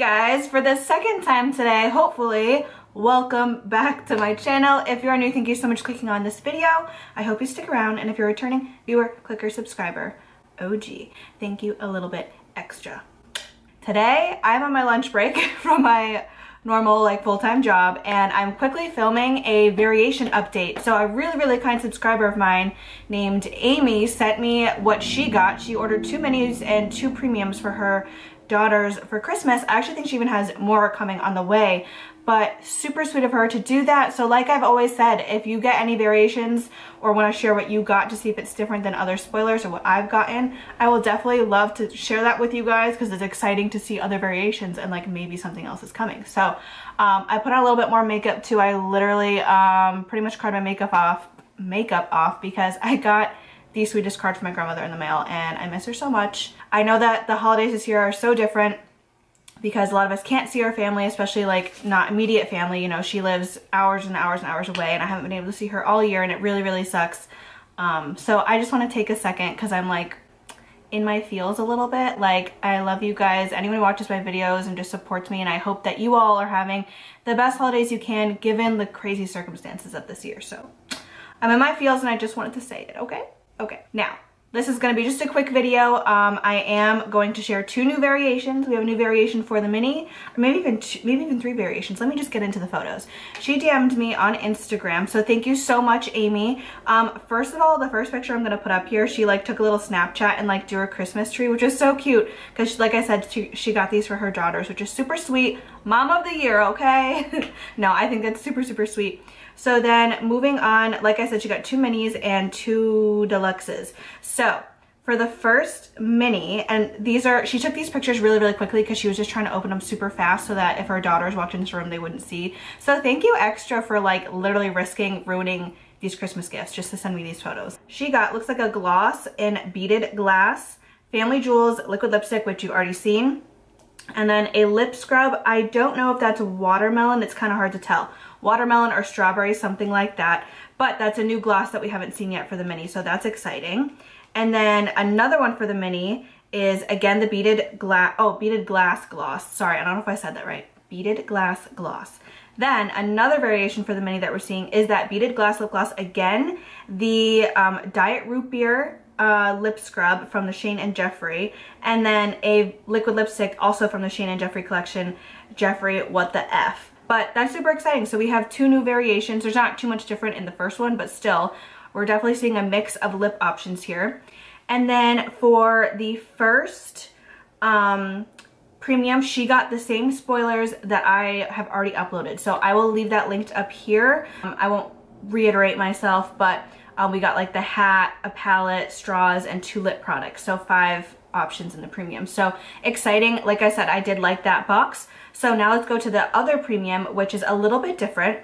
guys, for the second time today, hopefully, welcome back to my channel. If you're new, thank you so much for clicking on this video. I hope you stick around, and if you're a returning viewer, clicker, subscriber, OG, thank you a little bit extra. Today, I'm on my lunch break from my normal full-time job, and I'm quickly filming a variation update. So a really kind subscriber of mine named Amy sent me what she got. She ordered 2 minis and 2 premiums for her daughters for Christmas. I actually think she even has more coming on the way, but super sweet of her to do that. So like I've always said, if you get any variations or want to share what you got to see if it's different than other spoilers or what I've gotten, I will definitely love to share that with you guys because it's exciting to see other variations and maybe something else is coming. So I put on a little bit more makeup too. I literally pretty much cried my makeup off because I got the sweetest card from my grandmother in the mail and I miss her so much. I know that the holidays this year are so different because a lot of us can't see our family, especially not immediate family. You know, she lives hours and hours and hours away and I haven't been able to see her all year, and it really sucks. So I just want to take a second because I'm in my feels a little bit. I love you guys, anyone who watches my videos and just supports me, and I hope that you all are having the best holidays you can given the crazy circumstances of this year. So I'm in my feels and I just wanted to say it, okay? Okay, now, this is going to be just a quick video. I am going to share 2 new variations. We have a new variation for the mini, or maybe even 3 variations. Let me just get into the photos. She DM'd me on Instagram, so thank you so much, Amy. First of all, the first picture I'm going to put up here, she took a little Snapchat and drew a Christmas tree, which is so cute, because like I said, she got these for her daughters, which is super sweet. Mom of the year, okay? No, I think that's super sweet. So then moving on, like I said, she got 2 minis and 2 deluxes. So for the first mini, and she took these pictures really quickly because she was just trying to open them super fast so that if her daughters walked into the room, they wouldn't see. So thank you extra for literally risking ruining these Christmas gifts just to send me these photos. She got, looks like a gloss in beaded glass, Family Jewels liquid lipstick, which you've already seen, and then a lip scrub. I don't know if that's watermelon, it's kind of hard to tell. Watermelon or strawberry, something like that. But that's a new gloss that we haven't seen yet for the mini, so that's exciting. And then another one for the mini is, again, the beaded glass gloss. Sorry, I don't know if I said that right. Beaded glass gloss. Then another variation for the mini that we're seeing is that beaded glass lip gloss. Again, the Diet Root Beer lip scrub from the Shane and Jeffree, and then a liquid lipstick also from the Shane and Jeffree collection, Jeffree What the F. But that's super exciting. So we have 2 new variations. There's not too much different in the first one, but still, we're definitely seeing a mix of lip options here. And then for the first premium, she got the same spoilers that I have already uploaded. So I will leave that linked up here. I won't reiterate myself, but we got the hat, a palette, straws, and 2 lip products. So 5 options in the premium. So exciting. Like I said, I did like that box. So now let's go to the other premium, which is a little bit different.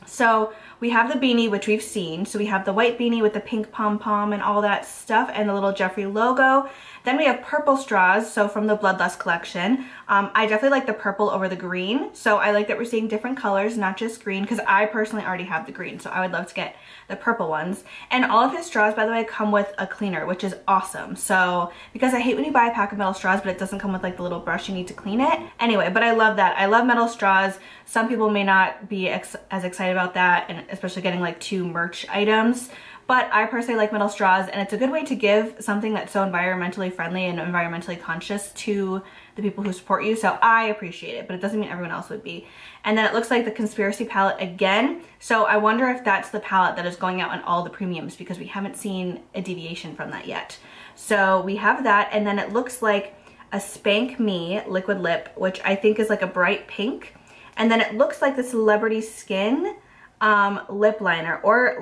So we have the beanie, which we've seen. So we have the white beanie with the pink pom-pom and all that stuff and the little Jeffree logo. Then we have purple straws, so from the Bloodlust collection. I definitely like the purple over the green. So I like that we're seeing different colors, not just green, because I personally already have the green. So I would love to get the purple ones. And all of his straws, by the way, come with a cleaner, which is awesome. So, because I hate when you buy a pack of metal straws, but it doesn't come with the little brush you need to clean it. Anyway, but I love that. I love metal straws. Some people may not be as excited about that, and especially getting 2 merch items. But I personally like metal straws, and it's a good way to give something that's so environmentally friendly and environmentally conscious to the people who support you. So I appreciate it, but it doesn't mean everyone else would be. And then it looks like the Conspiracy palette again. So I wonder if that's the palette that is going out on all the premiums, because we haven't seen a deviation from that yet. So we have that, and then it looks like a Spank Me liquid lip, which I think is a bright pink. And then it looks like the Celebrity Skin lip liner or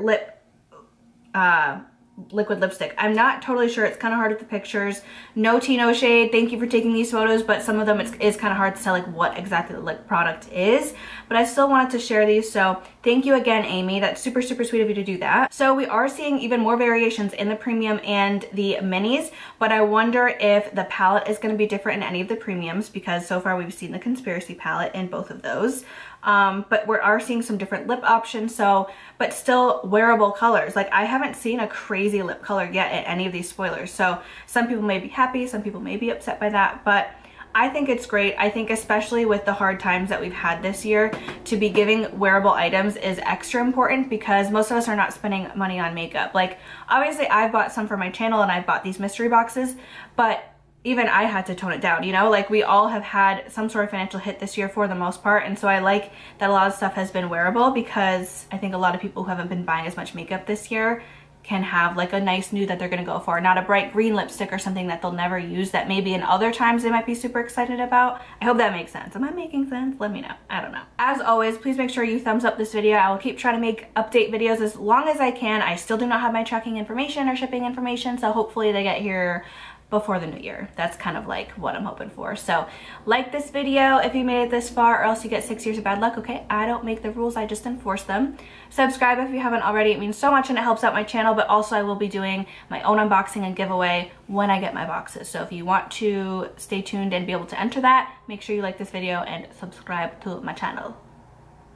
liquid lipstick. I'm not totally sure. It's kind of hard with the pictures. No tea, no shade. Thank you for taking these photos, but some of them is kind of hard to tell what exactly the lip product is. But I still wanted to share these, so thank you again, Amy. That's super sweet of you to do that. So we are seeing even more variations in the premium and the minis, but I wonder if the palette is going to be different in any of the premiums, because so far we've seen the Conspiracy palette in both of those. But we are seeing some different lip options, so, but still wearable colors. I haven't seen a crazy lip color yet at any of these spoilers, so some people may be happy, some people may be upset by that, but I think it's great. I think especially with the hard times that we've had this year, to be giving wearable items is extra important because most of us are not spending money on makeup. Like, obviously I've bought some for my channel and I've bought these mystery boxes, but even I had to tone it down, you know? Like, we all have had some sort of financial hit this year for the most part, and so I like that a lot of stuff has been wearable because I think a lot of people who haven't been buying as much makeup this year can have like a nice nude that they're gonna go for, not a bright green lipstick or something that they'll never use that maybe in other times they might be super excited about. I hope that makes sense. Am I making sense? Let me know. I don't know. As always, please make sure you thumbs up this video. I will keep trying to make update videos as long as I can. I still do not have my tracking information or shipping information, so hopefully they get here before the new year. That's kind of like what I'm hoping for. So like this video if you made it this far, or else you get 6 years of bad luck, okay? I don't make the rules, I just enforce them. Subscribe if you haven't already. It means so much and it helps out my channel, but also I will be doing my own unboxing and giveaway when I get my boxes. So if you want to stay tuned and be able to enter that, make sure you like this video and subscribe to my channel.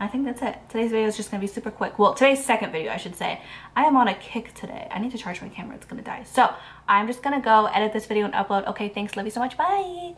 I think that's it. Today's video is just gonna be super quick. Well, today's second video, I should say. I am on a kick today. I need to charge my camera, it's gonna die. So I'm just gonna go edit this video and upload. Okay, thanks, love you so much, bye.